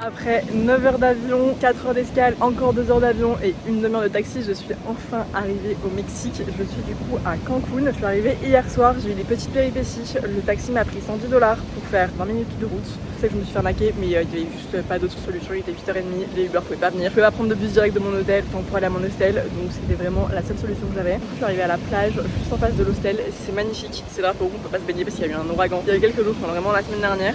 Après 9 heures d'avion, 4 heures d'escale, encore 2 heures d'avion et une demi-heure de taxi, je suis enfin arrivée au Mexique. Je suis du coup à Cancun. Je suis arrivée hier soir, j'ai eu des petites péripéties. Le taxi m'a pris 110 $ pour faire 20 minutes de route. Je sais que je me suis fait arnaquer, mais il y avait juste pas d'autre solution. Il était 8h30, les Uber pouvaient pas venir. Je pouvais pas prendre de bus direct de mon hôtel pour aller à mon hostel, donc c'était vraiment la seule solution que j'avais. Je suis arrivée à la plage juste en face de l'hostel. C'est magnifique, c'est là pour où on peut pas se baigner parce qu'il y a eu un ouragan. Il y a eu quelques jours, vraiment la semaine dernière.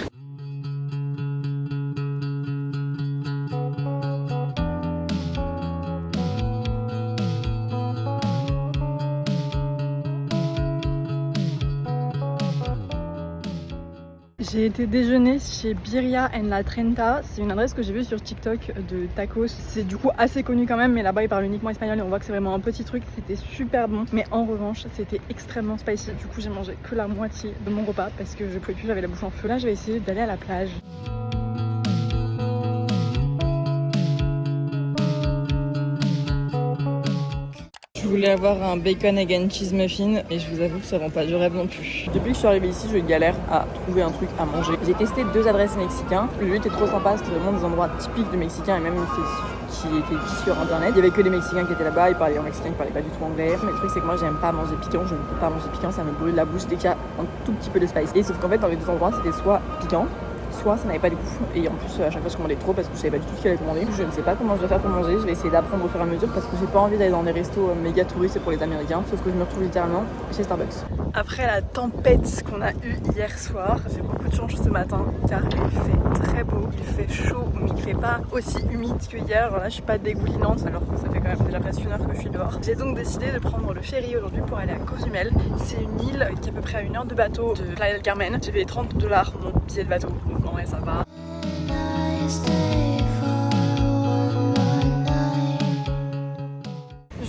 J'ai été déjeuner chez Birria en la Trenta. C'est une adresse que j'ai vue sur TikTok de tacos. C'est du coup assez connu quand même, mais là-bas ils parlent uniquement espagnol et on voit que c'est vraiment un petit truc. C'était super bon, mais en revanche c'était extrêmement spicy. Du coup j'ai mangé que la moitié de mon repas parce que je pouvais plus, j'avais la bouche en feu. Là je vais essayer d'aller à la plage. Je voulais avoir un bacon egg and cheese muffin et je vous avoue que ça rend pas du rêve non plus. Depuis que je suis arrivée ici, je galère à trouver un truc à manger. J'ai testé 2 adresses mexicaines. Le lieu était trop sympa, c'était vraiment des endroits typiques de mexicains et même qui étaient dit sur internet. Il y avait que des mexicains qui étaient là-bas, ils parlaient en mexicain, ils parlaient pas du tout anglais. Mais le truc c'est que moi j'aime pas manger piquant, je ne peux pas manger piquant, ça me brûle la bouche dès qu'il y a un tout petit peu de spice. Et sauf qu'en fait dans les deux endroits c'était soit piquant, soit ça n'avait pas de goût. Et en plus à chaque fois je commandais trop parce que je savais pas du tout ce qu'il allait commander. Je ne sais pas comment je dois faire pour manger, je vais essayer d'apprendre au fur et à mesure parce que j'ai pas envie d'aller dans des restos méga touristes pour les Américains. Sauf que je me retrouve littéralement chez Starbucks. Après la tempête qu'on a eue hier soir, j'ai beaucoup de chance ce matin car il fait très beau, il fait chaud mais il fait pas aussi humide que hier. Alors là je suis pas dégoulinante alors que ça fait quand même déjà presque 1 heure que je suis dehors. J'ai donc décidé de prendre le ferry aujourd'hui pour aller à Cozumel. C'est une île qui est à peu près à 1 heure de bateau de Playa del Carmen. J'ai payé 30 $ mon billet de bateau, donc en vrai ça va.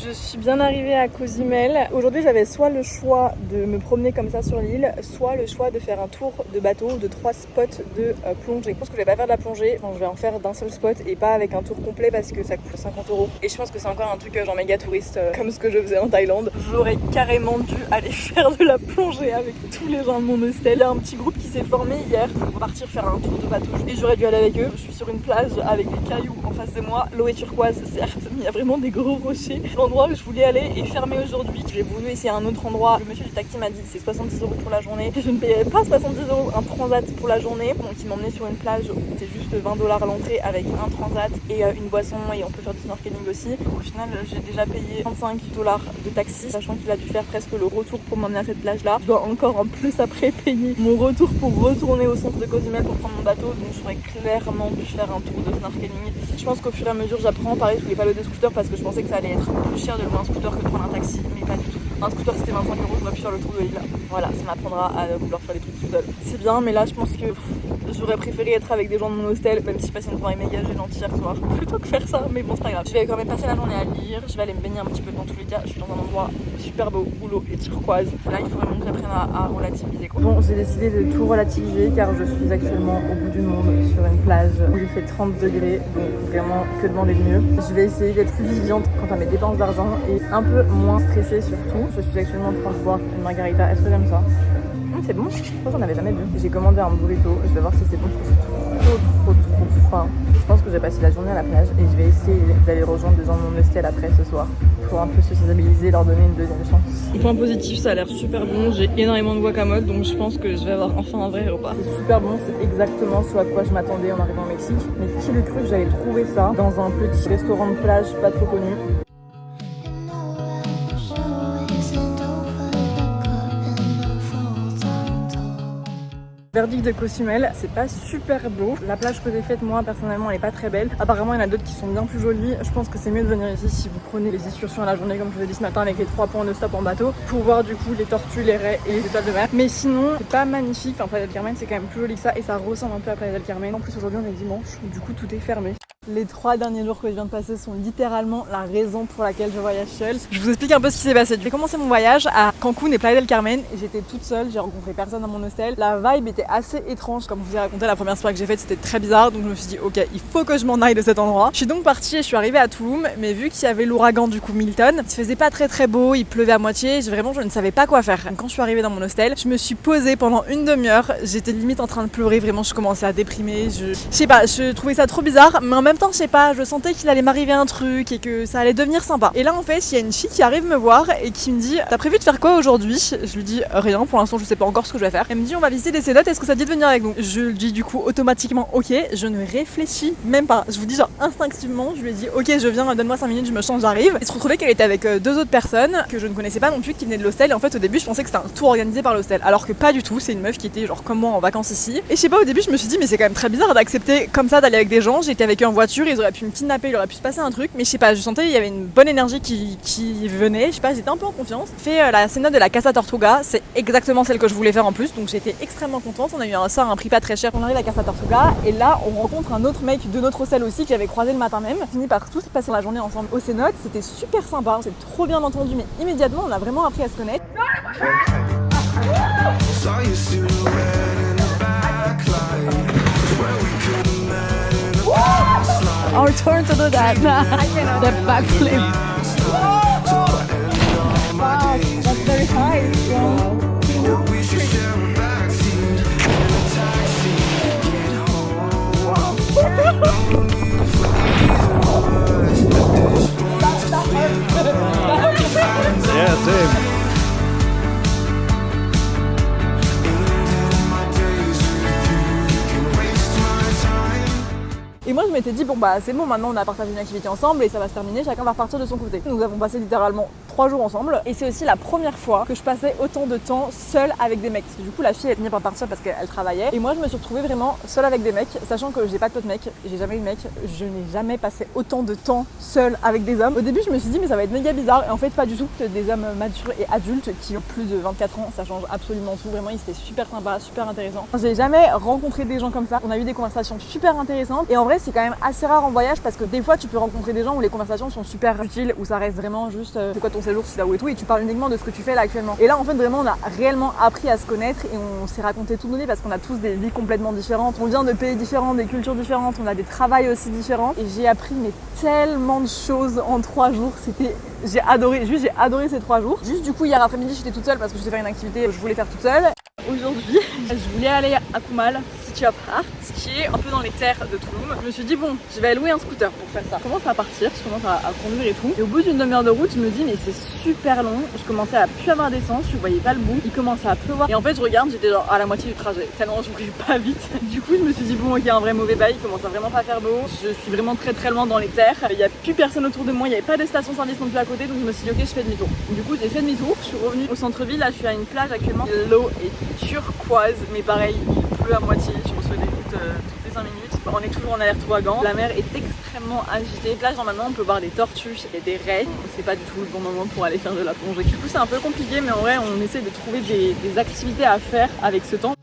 Je suis bien arrivée à Cozumel. Aujourd'hui j'avais soit le choix de me promener comme ça sur l'île, soit le choix de faire un tour de bateau de 3 spots de plongée. Je pense que je vais pas faire de la plongée, enfin, je vais en faire d'un seul spot et pas avec un tour complet parce que ça coûte 50 €. Et je pense que c'est encore un truc genre méga touriste comme ce que je faisais en Thaïlande. J'aurais carrément dû aller faire de la plongée avec tous les gens de mon hostel. Il y a un petit groupe qui s'est formé hier pour partir faire un tour de bateau et j'aurais dû aller avec eux. Je suis sur une plage avec des cailloux en face de moi. L'eau est turquoise certes, mais il y a vraiment des gros rochers. L'endroit où je voulais aller est fermé aujourd'hui. J'ai voulu essayer un autre endroit. Le monsieur du taxi m'a dit c'est 70 € pour la journée. Je ne payerais pas 70 € un transat pour la journée. Donc il m'a emmené sur une plage où c'était juste 20 $ à l'entrée avec un transat et une boisson et on peut faire du snorkeling aussi. Au final j'ai déjà payé 35 $ de taxi, sachant qu'il a dû faire presque le retour pour m'emmener à cette plage là. Je dois encore en plus après payer mon retour pour retourner au centre de Cozumel pour prendre mon bateau. Donc j'aurais clairement dû faire un tour de snorkeling. Je pense qu'au fur et à mesure j'apprends. Pareil je voulais pas le de scooter parce que je pensais que ça allait être plus cher de louer un scooter que de prendre un taxi, mais pas du tout. Un scooter c'était 25 €, je dois plus faire le tour de l'île. Voilà, ça m'apprendra à vouloir faire des trucs tout seul. C'est bien, mais là je pense que j'aurais préféré être avec des gens de mon hostel, même si je passais une soirée méga gênante hier soir, plutôt que faire ça, mais bon c'est pas grave. Je vais quand même passer la journée à lire, je vais aller me baigner un petit peu dans tous les cas, je suis dans un endroit super beau où l'eau est turquoise. Là il faut vraiment que j'apprenne à relativiser quoi. Bon, j'ai décidé de tout relativiser car je suis actuellement au bout du monde sur une plage où il fait 30 degrés, donc vraiment que demander de mieux. Je vais essayer d'être plus vigilante quant à mes dépenses d'argent et un peu moins stressée surtout. Je suis actuellement en train de boire une margarita. Est-ce que j'aime ça? C'est bon, je crois que j'en avais jamais bu. J'ai commandé un burrito, je vais voir si c'est bon parce que j'ai trop faim. Je pense que je vais passer la journée à la plage et je vais essayer d'aller rejoindre des gens de mon hostel après ce soir pour un peu se sociabiliser, leur donner une deuxième chance. Point positif, ça a l'air super bon, j'ai énormément de guacamole donc je pense que je vais avoir enfin un vrai repas. C'est super bon, c'est exactement ce à quoi je m'attendais en arrivant au Mexique. Mais qui le cru que j'allais trouver ça dans un petit restaurant de plage pas trop connu. Verdict de Cozumel, c'est pas super beau. La plage que j'ai faite moi personnellement elle est pas très belle. Apparemment il y en a d'autres qui sont bien plus jolies. Je pense que c'est mieux de venir ici si vous prenez les excursions à la journée comme je vous ai dit ce matin avec les 3 points de stop en bateau pour voir du coup les tortues, les raies et les étoiles de mer. Mais sinon c'est pas magnifique. Enfin Playa del Carmen c'est quand même plus joli que ça et ça ressemble un peu à Playa del Carmen. En plus aujourd'hui on est dimanche, du coup tout est fermé. Les 3 derniers jours que je viens de passer sont littéralement la raison pour laquelle je voyage seule. Je vous explique un peu ce qui s'est passé. J'ai commencé mon voyage à Cancun et Playa del Carmen et j'étais toute seule, j'ai rencontré personne dans mon hostel. La vibe était assez étrange, comme je vous ai raconté la première soirée que j'ai faite, c'était très bizarre, donc je me suis dit ok, il faut que je m'en aille de cet endroit. Je suis donc partie et je suis arrivée à Tulum, mais vu qu'il y avait l'ouragan du coup Milton, il faisait pas très beau, il pleuvait à moitié, je ne savais pas quoi faire. Quand je suis arrivée dans mon hostel, je me suis posée pendant une demi-heure, j'étais limite en train de pleurer, vraiment je commençais à déprimer, je sais pas, je trouvais ça trop bizarre, mais en même temps je sais pas, je sentais qu'il allait m'arriver un truc et que ça allait devenir sympa. Et là en fait il y a une fille qui arrive me voir et qui me dit t'as prévu de faire quoi aujourd'hui? Je lui dis rien, pour l'instant je sais pas encore ce que je vais faire. Elle me dit on va visiter des cénotes, est-ce que ça te dit de venir avec nous? Je lui dis du coup automatiquement ok, je ne réfléchis même pas, je vous dis genre instinctivement, je lui ai dit ok je viens, donne-moi 5 minutes, je me change, j'arrive. Il se retrouvait qu'elle était avec 2 autres personnes que je ne connaissais pas non plus qui venaient de l'hostel et en fait au début je pensais que c'était un tour organisé par l'hostel alors que pas du tout, c'est une meuf qui était genre comme moi en vacances ici. Et je sais pas, au début je me suis dit mais c'est quand même très bizarre d'accepter comme ça d'aller avec des gens, j'étais avec eux en voiture, ils auraient pu me kidnapper, il aurait pu se passer un truc, mais je sais pas, je sentais il y avait une bonne énergie qui venait, je sais pas, j'étais un peu en confiance. Fait la cénote de la Casa Tortuga, c'est exactement celle que je voulais faire en plus, donc j'étais extrêmement contente, on a eu un prix pas très cher, on arrive à Casa Tortuga et là on rencontre un autre mec de notre hostel aussi que j'avais croisé le matin même, on finit par tous passer la journée ensemble aux cénotes, c'était super sympa, on s'est trop bien entendu, mais immédiatement on a vraiment appris à se connaître. Our turn to do that. The backflip. Wow, that's very high. Yeah, same. Et moi je m'étais dit bon bah c'est bon, maintenant on a partagé une activité ensemble et ça va se terminer, chacun va repartir de son côté. Nous avons passé littéralement 3 jours ensemble et c'est aussi la première fois que je passais autant de temps seule avec des mecs. Parce que du coup la fille elle finit par partir parce qu'elle travaillait et moi je me suis retrouvée vraiment seule avec des mecs, sachant que j'ai pas de pote mec, j'ai jamais eu de mec, je n'ai jamais passé autant de temps seule avec des hommes. Au début je me suis dit mais ça va être méga bizarre et en fait pas du tout, que des hommes matures et adultes qui ont plus de 24 ans, ça change absolument tout, vraiment ils étaient super sympas, super intéressants. J'ai jamais rencontré des gens comme ça, on a eu des conversations super intéressantes et en vrai c'est quand même assez rare en voyage parce que des fois tu peux rencontrer des gens où les conversations sont super utiles, où ça reste vraiment juste c'est quoi ton séjour, tu vas où et tout, et tu parles uniquement de ce que tu fais là actuellement. Et là en fait vraiment on a réellement appris à se connaître et on s'est raconté tout nos vies parce qu'on a tous des vies complètement différentes, on vient de pays différents, des cultures différentes, on a des travails aussi différents et j'ai appris mais tellement de choses en 3 jours, j'ai adoré ces 3 jours. Juste du coup hier après-midi j'étais toute seule parce que je devais faire une activité que je voulais faire toute seule. Aujourd'hui, je voulais aller à Kumal, City of Heart, qui est un peu dans les terres de Tulum. Je me suis dit bon, je vais louer un scooter pour faire ça. Je commence à partir, je commence à conduire et tout. Et au bout d'une demi-heure de route, je me dis mais c'est super long. Je commençais à plus avoir d'essence, je voyais pas le bout. Il commençait à pleuvoir. Et en fait, je regarde, j'étais genre à la moitié du trajet. Tellement je voulais pas vite. Du coup, je me suis dit bon, ok, un vrai mauvais bail. Il commence à vraiment pas faire beau. Je suis vraiment très loin dans les terres. Il y a plus personne autour de moi. Il y avait pas de station-service non plus à côté. Donc je me suis dit ok, je fais demi-tour. Du coup, j'ai fait demi-tour. Je suis revenue au centre-ville. Là, je suis à une plage actuellement. L'eau est turquoise, mais pareil, il pleut à moitié. Je reçois des gouttes toutes les 5 minutes. On est toujours en alerte ouragan. La mer est extrêmement agitée. Là, genre maintenant, on peut voir des tortues et des raies. C'est pas du tout le bon moment pour aller faire de la plongée. Du coup, c'est un peu compliqué, mais en vrai, on essaie de trouver des activités à faire avec ce temps.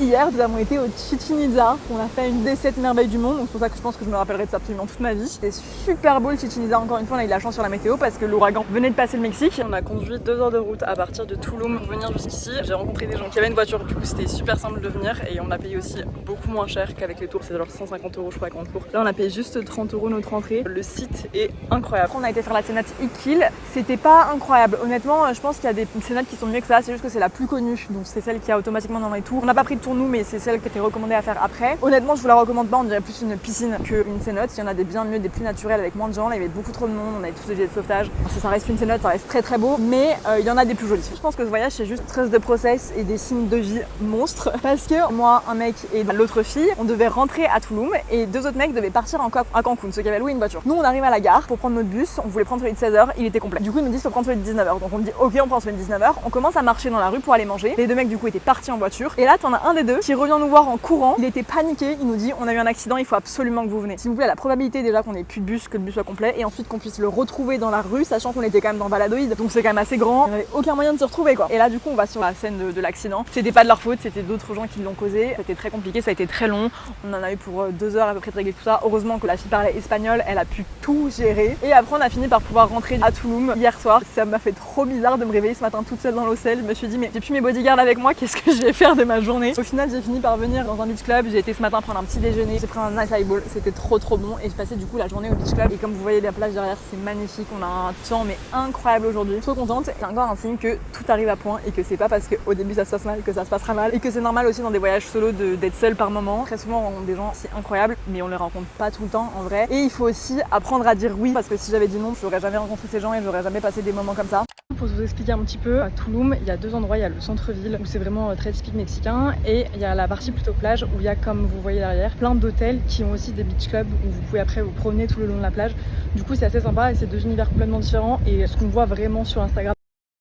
Hier, nous avons été au Chichen Itza, on a fait une des 7 merveilles du monde, donc c'est pour ça que je pense que je me rappellerai de ça absolument toute ma vie. C'était super beau le Chichen Itza, encore une fois on a eu de la chance sur la météo parce que l'ouragan venait de passer le Mexique. On a conduit 2 heures de route à partir de Tulum pour venir jusqu'ici. J'ai rencontré des gens qui avaient une voiture, du coup c'était super simple de venir et on a payé aussi beaucoup moins cher qu'avec les tours, c'est genre 150 € je crois avec un tour. Là on a payé juste 30 € notre entrée. Le site est incroyable. Après, on a été faire la cénote Ikil, c'était pas incroyable. Honnêtement, je pense qu'il y a des cénotes qui sont mieux que ça, c'est juste que c'est la plus connue, donc c'est celle qui a automatiquement dans les tours. On n'a pas pris de tour nous, mais c'est celle qui était recommandée à faire après. Honnêtement, je vous la recommande pas, on dirait plus une piscine qu'une cénote. Il y en a des bien mieux, des plus naturelles avec moins de gens. Là, il y avait beaucoup trop de monde, on avait tous des gilets de sauvetage. Ça reste une cénote, ça reste très beau, mais il y en a des plus jolies. Je pense que ce voyage, c'est juste 13 de process et des signes de vie monstres. Parce que moi, un mec et l'autre fille, on devait rentrer à Tulum et 2 autres mecs devaient partir à Cancun, ceux qui avaient loué une voiture. Nous, on arrive à la gare pour prendre notre bus, on voulait prendre celui de 16h, il était complet. Du coup, ils nous disent faut prendre celui de 19h. Donc on dit ok, on prend celui de 19h. On commence à marcher dans la rue pour aller manger. Les 2 mecs du coup étaient partis en voiture. Et là, t'en as un des 2 2 qui revient nous voir en courant. Il était paniqué, il nous dit on a eu un accident, il faut absolument que vous venez. S'il vous plaît, la probabilité déjà qu'on ait plus de bus, que le bus soit complet et ensuite qu'on puisse le retrouver dans la rue, sachant qu'on était quand même dans Valladolid, donc c'est quand même assez grand, il n'y avait aucun moyen de se retrouver quoi. Et là du coup on va sur la scène de l'accident. C'était pas de leur faute, c'était d'autres gens qui l'ont causé. C'était très compliqué, ça a été très long. On en a eu pour 2 heures à peu près de régler tout ça. Heureusement que la fille parlait espagnol, elle a pu tout gérer. Et après on a fini par pouvoir rentrer à Touloum hier soir. Ça m'a fait trop bizarre de me réveiller ce matin toute seule dans l'hostel. Je me suis dit mais j'ai plus mes bodyguards avec moi, qu'est-ce que je vais faire de ma journée? Au final j'ai fini par venir dans un beach club. J'ai été ce matin prendre un petit déjeuner. J'ai pris un nice highball, c'était trop bon. Et j'ai passé du coup la journée au beach club. Et comme vous voyez la plage derrière, c'est magnifique. On a un temps mais incroyable aujourd'hui. Trop contente. C'est encore un signe que tout arrive à point et que c'est pas parce qu'au début ça se passe mal que ça se passera mal. Et que c'est normal aussi dans des voyages solo d'être seul par moment. Très souvent on rencontre des gens si incroyables mais on les rencontre pas tout le temps en vrai. Et il faut aussi apprendre à dire oui parce que si j'avais dit non, je n'aurais jamais rencontré ces gens et j'aurais jamais passé des moments comme ça. Pour vous expliquer un petit peu, à Touloum, il y a 2 endroits. Il y a le centre-ville où c'est vraiment très typique mexicain et il y a la partie plutôt plage où il y a, comme vous voyez derrière, plein d'hôtels qui ont aussi des beach clubs où vous pouvez après vous promener tout le long de la plage. Du coup c'est assez sympa et c'est 2 univers complètement différents et ce qu'on voit vraiment sur Instagram,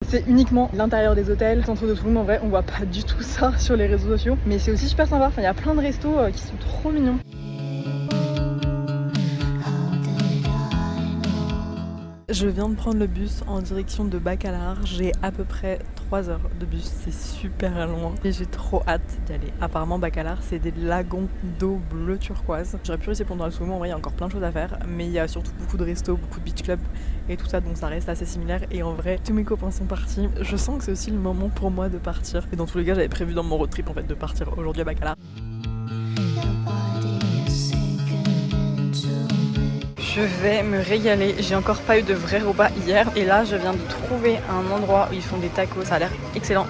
c'est uniquement l'intérieur des hôtels. Le centre de Touloum, en vrai, on voit pas du tout ça sur les réseaux sociaux. Mais c'est aussi super sympa. Enfin, il y a plein de restos qui sont trop mignons. Je viens de prendre le bus en direction de Bacalar. J'ai à peu près 3 heures de bus, c'est super loin et j'ai trop hâte d'y aller. Apparemment Bacalar c'est des lagons d'eau bleu turquoise. J'aurais pu rester pendant le moment, en vrai il y a encore plein de choses à faire, mais il y a surtout beaucoup de restos, beaucoup de beach clubs et tout ça, donc ça reste assez similaire. Et en vrai tous mes copains sont partis. Je sens que c'est aussi le moment pour moi de partir. Et dans tous les cas j'avais prévu dans mon road trip en fait de partir aujourd'hui à Bacalar. Je vais me régaler, j'ai encore pas eu de vrai repas hier et là je viens de trouver un endroit où ils font des tacos, ça a l'air excellent.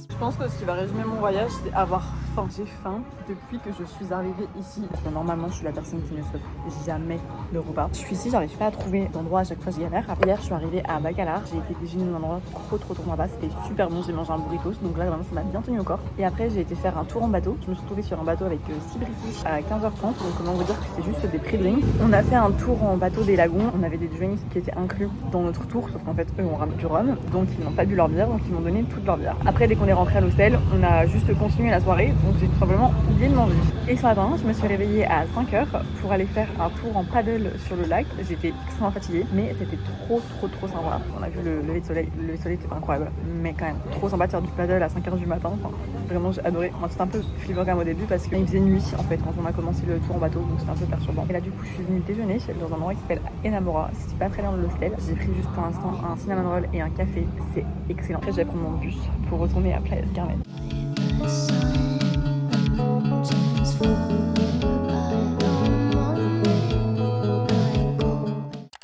Je pense que ce qui va résumer mon voyage, c'est avoir faim. J'ai faim depuis que je suis arrivée ici. Parce que normalement, je suis la personne qui ne sauve jamais de repas. Je suis ici, j'arrive pas à trouver d'endroit, à chaque fois je galère. Hier, je suis arrivée à Bacalar. J'ai été déjeuner dans un endroit trop sympa. C'était super bon. J'ai mangé un burritos. Donc là, vraiment, ça m'a bien tenu au corps. Et après, j'ai été faire un tour en bateau. Je me suis retrouvée sur un bateau avec 6 British à 15h30. Donc comment vous dire que c'est juste des pré-drinks. On a fait un tour en bateau des lagons. On avait des drinks qui étaient inclus dans notre tour. Sauf qu'en fait, eux ont ramené du rhum. Donc ils n'ont pas bu leur bière. Donc ils m'ont donné toute leur bière. Après, dès qu'on est rentré à l'hostel, on a juste continué la soirée. Donc j'ai tout simplement oublié de manger. Et ce matin, je me suis réveillée à 5h pour aller faire un tour en paddle sur le lac. J'étais extrêmement fatiguée, mais c'était trop sympa. On a vu le lever de soleil. Le lever de soleil était incroyable, mais quand même trop sympa de faire du paddle à 5h du matin. Enfin, vraiment, j'ai adoré. Moi, c'était un peu flippant quand même au début parce qu'il faisait nuit en fait quand on a commencé le tour en bateau, donc c'était un peu perturbant. Et là, du coup, je suis venue déjeuner dans un endroit qui s'appelle Enamora. C'était pas très loin de l'hostel. J'ai pris juste pour l'instant un cinnamon roll et un café. C'est excellent. Après, je vais prendre mon bus pour retourner à Playa del Carmen.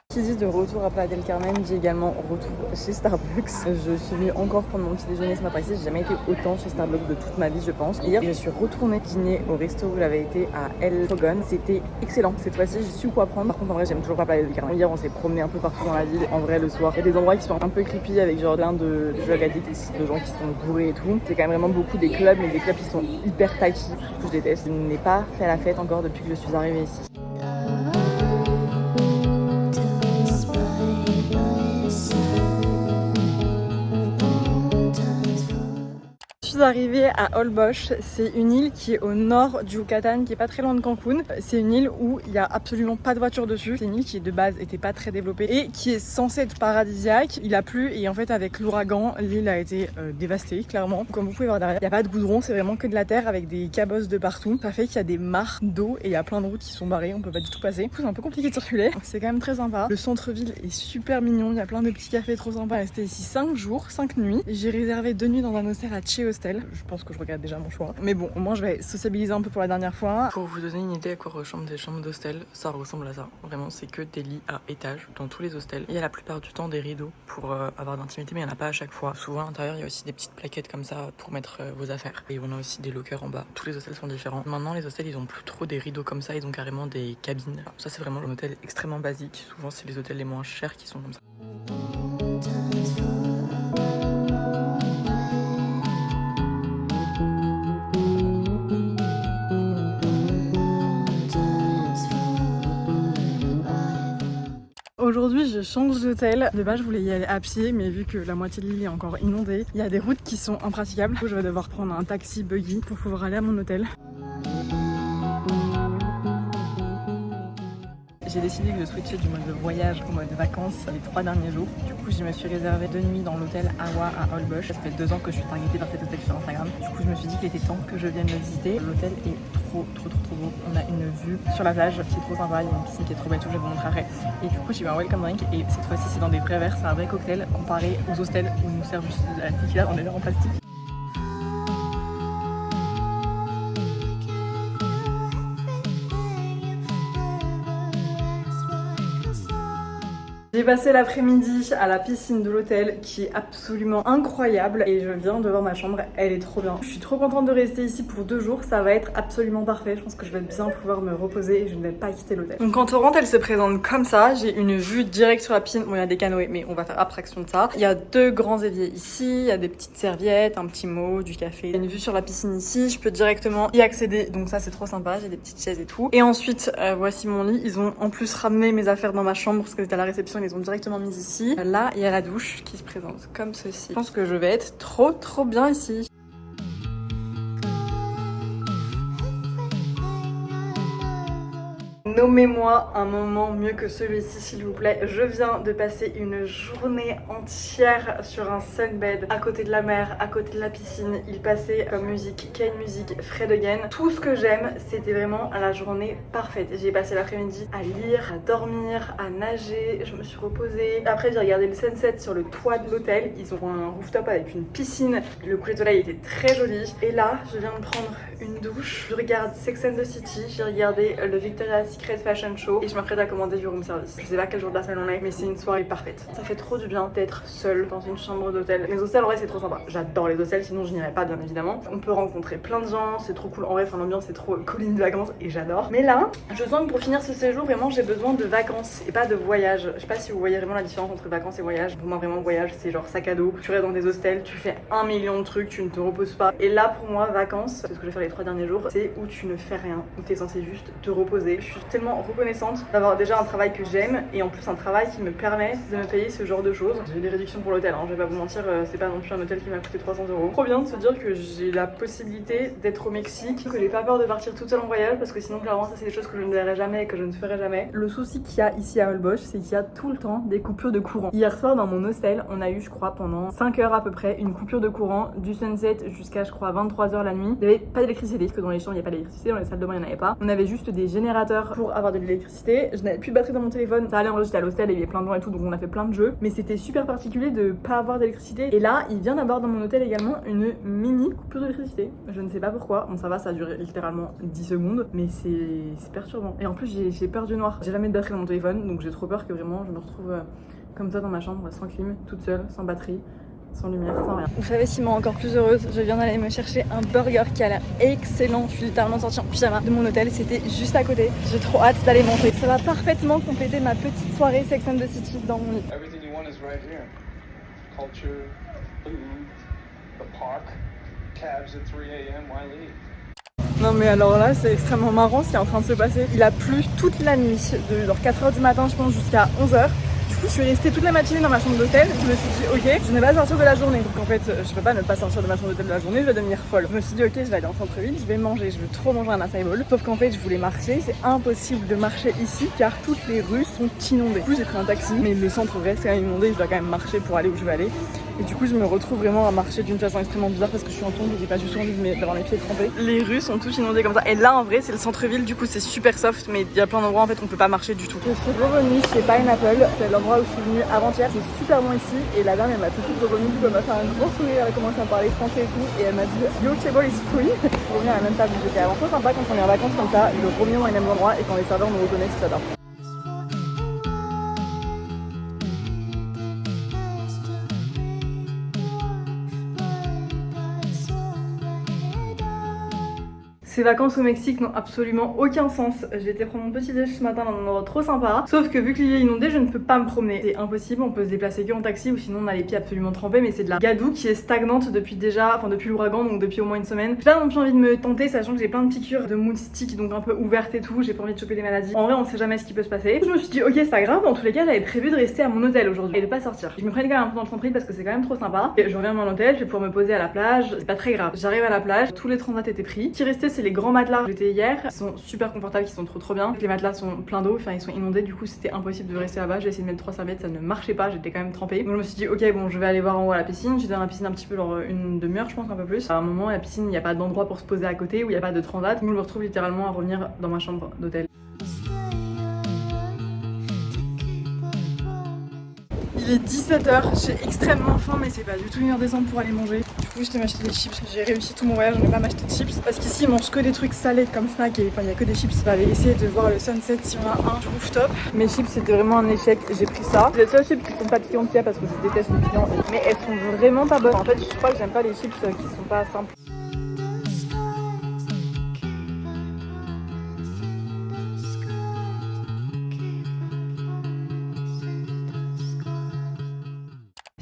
Qui dit de retour à Playa del Carmen dit également retour chez Starbucks. Je suis venue encore prendre mon petit déjeuner ce matin ici. J'ai jamais été autant chez Starbucks de toute ma vie, je pense. Hier, je suis retournée dîner au resto où j'avais été à El Fogon. C'était excellent. Cette fois-ci, j'ai su quoi prendre. Par contre, en vrai, j'aime toujours pas Playa del Carmen. Hier, on s'est promené un peu partout dans la ville. En vrai, le soir, il y a des endroits qui sont un peu creepy avec genre plein de drug addicts, de gens qui sont bourrés et tout. C'est quand même vraiment beaucoup des clubs, mais des clubs qui sont hyper tacky, ce que je déteste. Je n'ai pas fait la fête encore depuis que je suis arrivée ici. Je suis arrivée à Holbox, c'est une île qui est au nord du Yucatan, qui est pas très loin de Cancun. C'est une île où il y a absolument pas de voiture dessus. C'est une île qui de base était pas très développée et qui est censée être paradisiaque. Il a plu et en fait avec l'ouragan, l'île a été dévastée clairement. Comme vous pouvez voir derrière, il y a pas de goudron, c'est vraiment que de la terre avec des cabosses de partout. Ça fait qu'il y a des mares d'eau et il y a plein de routes qui sont barrées, on peut pas du tout passer. C'est un peu compliqué de circuler. C'est quand même très sympa. Le centre-ville est super mignon, il y a plein de petits cafés trop sympas. Resté ici 5 jours, 5 nuits. J'ai réservé 2 nuits dans un hostel à Che Hostel. Je pense que je regrette déjà mon choix. Mais bon, au moins je vais sociabiliser un peu pour la dernière fois. Pour vous donner une idée à quoi ressemblent des chambres d'hostel, ça ressemble à ça. Vraiment, c'est que des lits à étage dans tous les hostels. Il y a la plupart du temps des rideaux pour avoir d'intimité, mais il n'y en a pas à chaque fois. Souvent à l'intérieur, il y a aussi des petites plaquettes comme ça pour mettre vos affaires. Et on a aussi des lockers en bas. Tous les hostels sont différents. Maintenant, les hostels, ils ont plus trop des rideaux comme ça, ils ont carrément des cabines. Ça, c'est vraiment un hôtel extrêmement basique. Souvent, c'est les hôtels les moins chers qui sont comme ça. Aujourd'hui, je change d'hôtel. De base, je voulais y aller à pied, mais vu que la moitié de l'île est encore inondée, il y a des routes qui sont impraticables. Du coup, je vais devoir prendre un taxi buggy pour pouvoir aller à mon hôtel. J'ai décidé de switcher du mode voyage au mode vacances les 3 derniers jours. Du coup, je me suis réservé 2 nuits dans l'hôtel Awa à Holbox. Ça fait 2 ans que je suis targetée par cet hôtel sur Instagram. Du coup, je me suis dit qu'il était temps que je vienne le visiter. L'hôtel est trop beau. On a une vue sur la plage qui est trop sympa. Il y a une piscine qui est trop belle, je vous montrerai. Et du coup, j'ai eu un welcome drink et cette fois-ci, c'est dans des vrais verres. C'est un vrai cocktail comparé aux hostels où nous servent juste de la tequila dans des verres en plastique. J'ai passé l'après-midi à la piscine de l'hôtel qui est absolument incroyable et je viens de voir ma chambre, elle est trop bien. Je suis trop contente de rester ici pour 2 jours, ça va être absolument parfait. Je pense que je vais bien pouvoir me reposer et je ne vais pas quitter l'hôtel. Donc quand on rentre, elle se présente comme ça. J'ai une vue directe sur la piscine. Bon, il y a des canoës, mais on va faire abstraction de ça. Il y a 2 grands éviers ici, il y a des petites serviettes, un petit mot, du café. Il y a une vue sur la piscine ici, je peux directement y accéder. Donc ça, c'est trop sympa, j'ai des petites chaises et tout. Et ensuite, voici mon lit. Ils ont en plus ramené mes affaires dans ma chambre parce que c'était à la réception. Ils les ont directement mises ici. Là, il y a la douche qui se présente comme ceci. Je pense que je vais être trop bien ici. Nommez-moi un moment mieux que celui-ci, s'il vous plaît. Je viens de passer une journée entière sur un sunbed à côté de la mer, à côté de la piscine. Il passait comme musique, Kane Music, Fred Again. Tout ce que j'aime, c'était vraiment la journée parfaite. J'ai passé l'après-midi à lire, à dormir, à nager. Je me suis reposée. Après, j'ai regardé le sunset sur le toit de l'hôtel. Ils ont un rooftop avec une piscine. Le coucher de soleil était très joli. Et là, je viens de prendre une douche. Je regarde Sex and the City. J'ai regardé le Victoria's Secret Fashion Show et je m'apprête à commander du room service. Je sais pas quel jour de la semaine on est, mais c'est une soirée parfaite. Ça fait trop du bien d'être seule dans une chambre d'hôtel. Les hostels en vrai c'est trop sympa. J'adore les hostels, sinon je n'irais pas bien évidemment. On peut rencontrer plein de gens, c'est trop cool. En vrai, l'ambiance c'est trop colline de vacances et j'adore. Mais là, je sens que pour finir ce séjour, vraiment j'ai besoin de vacances et pas de voyage. Je sais pas si vous voyez vraiment la différence entre vacances et voyage. Pour moi vraiment voyage c'est genre sac à dos. Tu restes dans des hostels, tu fais 1 million de trucs, tu ne te reposes pas. Et là pour moi vacances, c'est ce que je vais faire les 3 derniers jours, c'est où tu ne fais rien, où t'es censé juste te reposer. Je suis tellement reconnaissante d'avoir déjà un travail que j'aime et en plus un travail qui me permet de me payer ce genre de choses. J'ai des réductions pour l'hôtel, je vais pas vous mentir, c'est pas non plus un hôtel qui m'a coûté 300 €. Trop bien de se dire que j'ai la possibilité d'être au Mexique, que j'ai pas peur de partir toute seule en voyage parce que sinon clairement ça c'est des choses que je ne verrai jamais et que je ne ferai jamais. Le souci qu'il y a ici à Holbox, c'est qu'il y a tout le temps des coupures de courant. Hier soir dans mon hostel, on a eu je crois pendant 5 heures à peu près une coupure de courant du sunset jusqu'à je crois 23 h la nuit. Il n'y avait pas d'électricité parce que dans les chambres il n'y a pas d'électricité, dans les salles de bain il n'y en avait pas. On avait juste des générateurs pour avoir de l'électricité. Je n'avais plus de batterie dans mon téléphone. Ça allait, en vrai j'étais à l'hostel et il y avait plein de gens et tout, donc on a fait plein de jeux. Mais c'était super particulier de pas avoir d'électricité. Et là, il vient d'avoir dans mon hôtel également une mini coupure d'électricité. Je ne sais pas pourquoi. Bon, ça va, ça a duré littéralement 10 secondes, mais c'est perturbant. Et en plus, j'ai peur du noir. J'ai jamais de batterie dans mon téléphone, donc j'ai trop peur que vraiment je me retrouve comme ça dans ma chambre, sans clim, toute seule, sans batterie, sans lumière, sans rien. Vous savez ce qui m'a encore plus heureuse, je viens d'aller me chercher un burger qui a l'air excellent. Je suis littéralement sortie en pyjama de mon hôtel, c'était juste à côté. J'ai trop hâte d'aller manger. Ça va parfaitement compléter ma petite soirée Sex and the City dans mon lit. Everything you want is right here. Culture, food, the park, cabs at 3 a.m. Why leave? Non mais alors là c'est extrêmement marrant ce qui est en train de se passer. Il a plu toute la nuit, de genre 4 h du matin je pense jusqu'à 11 h. Du coup je suis restée toute la matinée dans ma chambre d'hôtel. Je me suis dit ok, je ne vais pas sortir de la journée. Donc en fait je peux pas ne pas sortir de ma chambre d'hôtel de la journée, je vais devenir folle. Je me suis dit ok, je vais aller en centre-ville, je vais manger, je veux trop manger un acai bowl. Sauf qu'en fait je voulais marcher, c'est impossible de marcher ici car toutes les rues sont inondées. Du coup j'ai pris un taxi, mais le centre reste quand même inondé, je dois quand même marcher pour aller où je veux aller. Et du coup je me retrouve vraiment à marcher d'une façon extrêmement bizarre parce que je suis en tongs et j'ai pas du tout envie d'avoir mes pieds trempés. Les rues sont toutes inondées comme ça. Et là en vrai c'est le centre-ville, du coup c'est super soft, mais il y a plein d'endroits en fait on peut pas marcher du tout. Je suis revenue chez Pineapple, c'est l'endroit où je suis venue avant-hier. C'est super bon ici et la dame elle m'a tout de suite reconnue, elle m'a fait un grand sourire, elle a commencé à parler français et tout et elle m'a dit Yo table is free. Pour revenir à la même table où j'étais avant. C'est sympa quand on est en vacances comme ça, de revenir dans les mêmes endroits et quand les serveurs nous reconnaissent, j'adore. Ces vacances au Mexique n'ont absolument aucun sens. J'ai été prendre mon petit déj ce matin dans un endroit trop sympa. Sauf que vu que l'île est inondée, je ne peux pas me promener. C'est impossible, on peut se déplacer que en taxi ou sinon on a les pieds absolument trempés. Mais c'est de la gadoue qui est stagnante depuis depuis l'ouragan, donc depuis au moins une semaine. J'ai pas non plus envie de me tenter, sachant que j'ai plein de piqûres de moustiques, donc un peu ouvertes et tout. J'ai pas envie de choper des maladies. En vrai, on sait jamais ce qui peut se passer. Je me suis dit, ok, c'est pas grave. Dans tous les cas, j'avais prévu de rester à mon hôtel aujourd'hui et de pas sortir. Je me prenais quand même un peu dans le centre-ville parce que c'est quand même trop sympa. Et je reviens à mon hôtel, je vais pouvoir me poser à la plage. C'est pas très grave. J'arrive à la plage, tous les transats étaient pris. Ce qui restait, c'est les grands matelas. J'étais hier, ils sont super confortables, ils sont trop bien. Les matelas sont pleins d'eau, enfin ils sont inondés, du coup c'était impossible de rester là-bas. J'ai essayé de mettre 3 serviettes, ça ne marchait pas, j'étais quand même trempée. Donc je me suis dit, ok, bon, je vais aller voir en haut à la piscine. J'étais dans la piscine un petit peu, genre une demi-heure, je pense, un peu plus. À un moment, la piscine, il n'y a pas d'endroit pour se poser à côté, où il n'y a pas de transat. Donc je me retrouve littéralement à revenir dans ma chambre d'hôtel. Il est 17h, j'ai extrêmement faim mais c'est pas du tout une heure décembre pour aller manger. Du coup j'étais m'acheter des chips, j'ai réussi tout mon voyage, je ne vais pas m'acheter de chips parce qu'ici ils mangent que des trucs salés comme snack et il y a que des chips. Je vais aller essayer de voir le sunset si on a un rooftop. Mes chips c'était vraiment un échec, j'ai pris ça. C'est les seules chips qui sont pas piquantes qu'il y a parce que je déteste les piquants, mais elles sont vraiment pas bonnes. En fait je crois que j'aime pas les chips qui sont pas simples.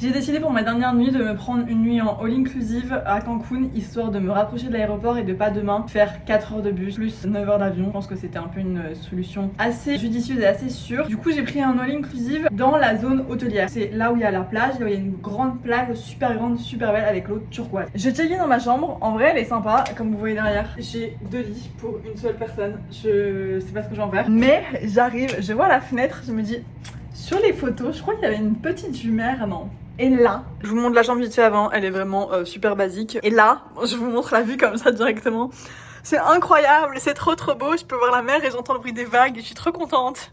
J'ai décidé pour ma dernière nuit de me prendre une nuit en all-inclusive à Cancun, histoire de me rapprocher de l'aéroport et de pas demain faire 4 heures de bus plus 9 heures d'avion. Je pense que c'était un peu une solution assez judicieuse et assez sûre. Du coup j'ai pris un all-inclusive dans la zone hôtelière. C'est là où il y a la plage, là où il y a une grande plage super grande, super belle avec l'eau turquoise. J'ai checké dans ma chambre, en vrai elle est sympa, comme vous voyez derrière. J'ai 2 lits pour une seule personne, je sais pas ce que j'en vais faire. Mais j'arrive, je vois la fenêtre, je me dis, sur les photos, je crois qu'il y avait une petite vue mer, non? Et là, je vous montre la chambre vite fait avant, elle est vraiment super basique. Et là, je vous montre la vue comme ça directement. C'est incroyable, c'est trop beau, je peux voir la mer et j'entends le bruit des vagues et je suis trop contente.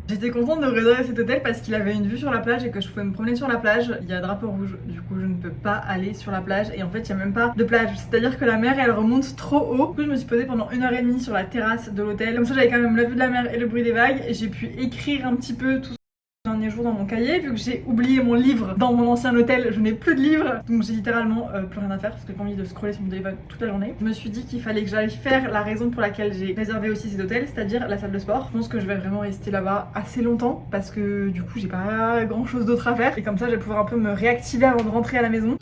J'étais contente de réserver cet hôtel parce qu'il avait une vue sur la plage et que je pouvais me promener sur la plage. Il y a un drapeau rouge, du coup je ne peux pas aller sur la plage et en fait il n'y a même pas de plage. C'est-à-dire que la mer elle remonte trop haut. Du coup je me suis posée pendant 1h30 sur la terrasse de l'hôtel. Comme ça j'avais quand même la vue de la mer et le bruit des vagues et j'ai pu écrire un petit peu tout dernier jour dans mon cahier. Vu que j'ai oublié mon livre dans mon ancien hôtel, je n'ai plus de livre, donc j'ai littéralement plus rien à faire parce que j'ai pas envie de scroller sur mon téléphone toute la journée. Je me suis dit qu'il fallait que j'aille faire la raison pour laquelle j'ai réservé aussi cet hôtel, c'est-à-dire la salle de sport. Je pense que je vais vraiment rester là-bas assez longtemps parce que du coup j'ai pas grand chose d'autre à faire et comme ça je vais pouvoir un peu me réactiver avant de rentrer à la maison.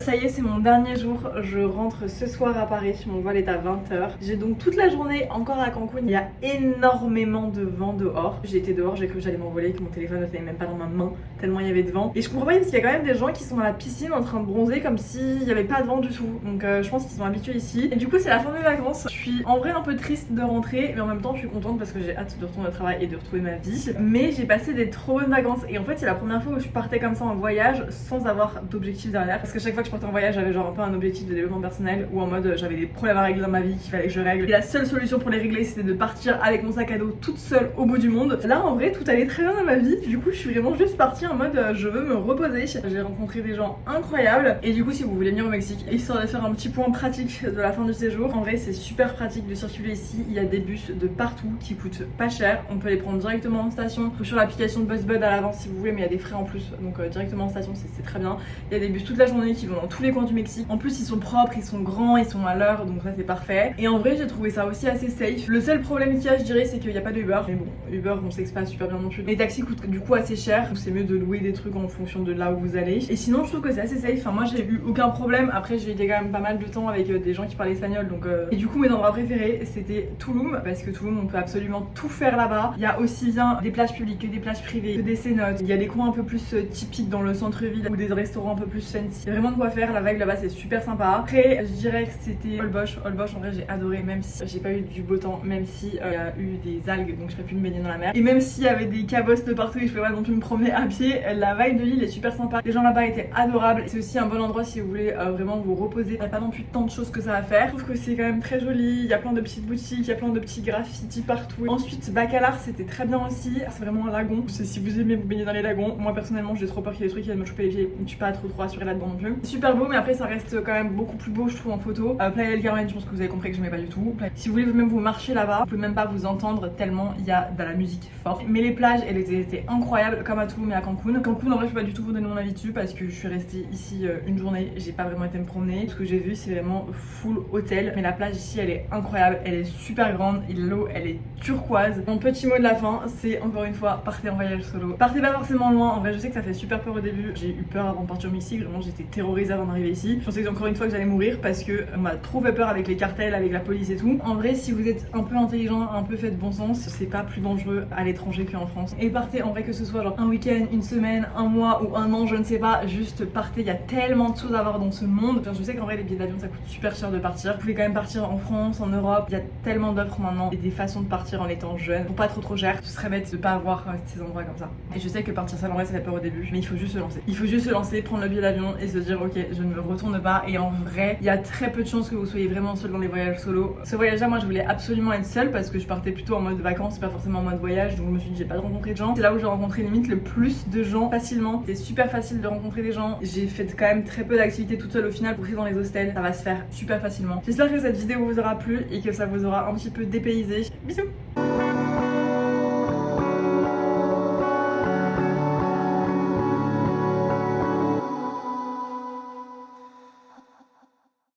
Ça y est, c'est mon dernier jour, je rentre ce soir à Paris, mon vol est à 20h. J'ai donc toute la journée encore à Cancun, il y a énormément de vent dehors. J'ai été dehors, j'ai cru que j'allais m'envoler, que mon téléphone ne tenait même pas dans ma main, tellement il y avait de vent. Et je comprends pas parce qu'il y a quand même des gens qui sont à la piscine en train de bronzer comme s'il n'y avait pas de vent du tout. Donc je pense qu'ils sont habitués ici. Et du coup c'est la fin de mes vacances, je suis en vrai un peu triste de rentrer, mais en même temps je suis contente parce que j'ai hâte de retourner au travail et de retrouver ma vie. Mais j'ai passé des trop bonnes vacances et en fait c'est la première fois où je partais comme ça en voyage sans avoir d'objectif derrière. Parce que chaque fois que je partais en voyage j'avais genre un peu un objectif de développement personnel ou en mode j'avais des problèmes à régler dans ma vie qu'il fallait que je règle et la seule solution pour les régler c'était de partir avec mon sac à dos toute seule au bout du monde. Là en vrai tout allait très bien dans ma vie, du coup je suis vraiment juste partie en mode je veux me reposer. J'ai rencontré des gens incroyables et du coup si vous voulez venir au Mexique, histoire de faire un petit point pratique de la fin du séjour, en vrai c'est super pratique de circuler ici, il y a des bus de partout qui coûtent pas cher, on peut les prendre directement en station ou sur l'application de BuzzBud à l'avance si vous voulez, mais il y a des frais en plus, donc directement en station c'est très bien. Il y a des bus toute la journée qui vont dans tous les coins du Mexique. En plus ils sont propres, ils sont grands, ils sont à l'heure, donc ça c'est parfait. Et en vrai j'ai trouvé ça aussi assez safe. Le seul problème qu'il y a je dirais c'est qu'il n'y a pas de Uber. Mais bon, Uber on sait que c'est pas super bien non plus. Les taxis coûtent du coup assez cher, donc c'est mieux de louer des trucs en fonction de là où vous allez. Et sinon je trouve que c'est assez safe, enfin moi j'ai eu aucun problème. Après j'ai été quand même pas mal de temps avec des gens qui parlaient espagnol, donc Et du coup mes endroits préférés c'était Tulum, parce que Tulum on peut absolument tout faire là-bas. Il y a aussi bien des plages publiques que des plages privées, que des cénotes. Il y a des coins un peu plus typiques dans le centre-ville ou des restaurants un peu plus fancy. Il y a vraiment de quoi faire, la vibe là-bas c'est super sympa. Après je dirais que c'était Holbox. Holbox en vrai j'ai adoré, même si j'ai pas eu du beau temps, même si il y a eu des algues donc je peux plus me baigner dans la mer. Et même s'il y avait des cabosses de partout et je pouvais pas non plus me promener à pied, la vibe de l'île est super sympa. Les gens là-bas étaient adorables. C'est aussi un bon endroit si vous voulez vraiment vous reposer. Il n'y a pas non plus tant de choses que ça à faire. Je trouve que c'est quand même très joli. Il y a plein de petites boutiques, il y a plein de petits graffitis partout. Ensuite Bacalar c'était très bien aussi. C'est vraiment un lagon. C'est si vous aimez vous baigner dans les lagons. Moi personnellement j'ai trop peur qu'il y ait des trucs qui viennent me choper les pieds. Je suis pas trop rassurée là-dedans non plus. super beau, mais après ça reste quand même beaucoup plus beau je trouve en photo. Playa del Carmen, je pense que vous avez compris que je n'aimais pas du tout. Si vous voulez même vous marcher là-bas, vous pouvez même pas vous entendre tellement il y a de la musique forte. Mais les plages, elles étaient incroyables comme à Tulum et à Cancun. Cancun en vrai je peux pas du tout vous donner mon avis dessus parce que je suis restée ici une journée, j'ai pas vraiment été me promener. Ce que j'ai vu c'est vraiment full hôtel, mais la plage ici elle est incroyable, elle est super grande et l'eau elle est turquoise. Mon petit mot de la fin c'est encore une fois, partez en voyage solo. Partez pas forcément loin, en vrai je sais que ça fait super peur au début, j'ai eu peur avant de partir au Mexique, vraiment j'étais terrorisée avant d'arriver ici. Je pensais encore une fois que j'allais mourir parce que on m'a trop fait peur avec les cartels, avec la police et tout. En vrai si vous êtes un peu intelligent, un peu fait de bon sens, c'est pas plus dangereux à l'étranger qu'en France. Et partez en vrai que ce soit genre un week-end, une semaine, un mois ou un an, je ne sais pas, juste partez, il y a tellement de choses à voir dans ce monde. Enfin, je sais qu'en vrai les billets d'avion ça coûte super cher de partir. Vous pouvez quand même partir en France, en Europe, il y a tellement d'offres maintenant et des façons de partir en étant jeune pour pas trop cher. Ce serait bête de pas avoir ces endroits comme ça. Et je sais que partir seul en vrai ça fait peur au début, mais il faut juste se lancer. Il faut juste se lancer, prendre le billet d'avion et se dire ok je ne me retourne pas. Et en vrai il y a très peu de chances que vous soyez vraiment seul dans les voyages solo. Ce voyage là moi je voulais absolument être seule parce que je partais plutôt en mode vacances, pas forcément en mode voyage, donc je me suis dit j'ai pas de rencontrer de gens. C'est là où j'ai rencontré limite le plus de gens facilement. C'est super facile de rencontrer des gens. J'ai fait quand même très peu d'activités toute seule au final pour rester dans les hostels. Ça va se faire super facilement. J'espère que cette vidéo vous aura plu et que ça vous aura un petit peu dépaysé. Bisous.